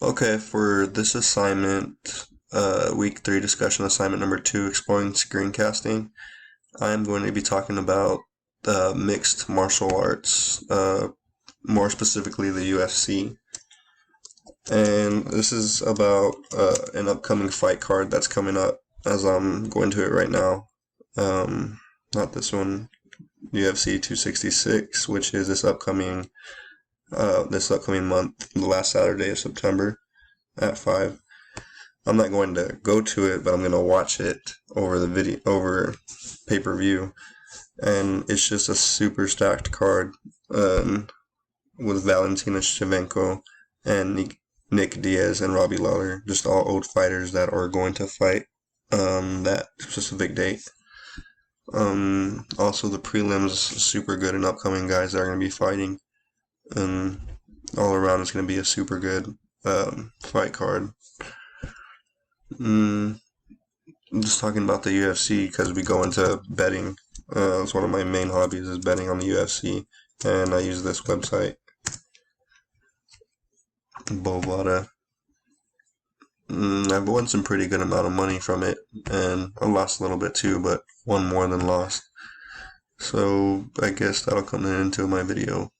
Okay, for this assignment, week 3 discussion assignment number 2, exploring screencasting, I'm going to be talking about mixed martial arts, more specifically the UFC. And this is about an upcoming fight card that's coming up as I'm going to it right now. Not this one, UFC 266, which is this upcoming month, the last Saturday of September at 5. I'm not going to go to it, but I'm going to watch it over pay-per-view, and it's just a super stacked card with Valentina Shevchenko and Nick Diaz and Robbie Lawler, just all old fighters that are going to fight that specific date. Also, the prelims super good and upcoming guys that are going to be fighting, and all around it's going to be a super good fight card. I'm just talking about the UFC because we go into betting. It's one of my main hobbies is betting on the UFC, and I use this website, Bovada. I've won some pretty good amount of money from it, and I lost a little bit too, but won more than lost. So I guess that'll come into my video.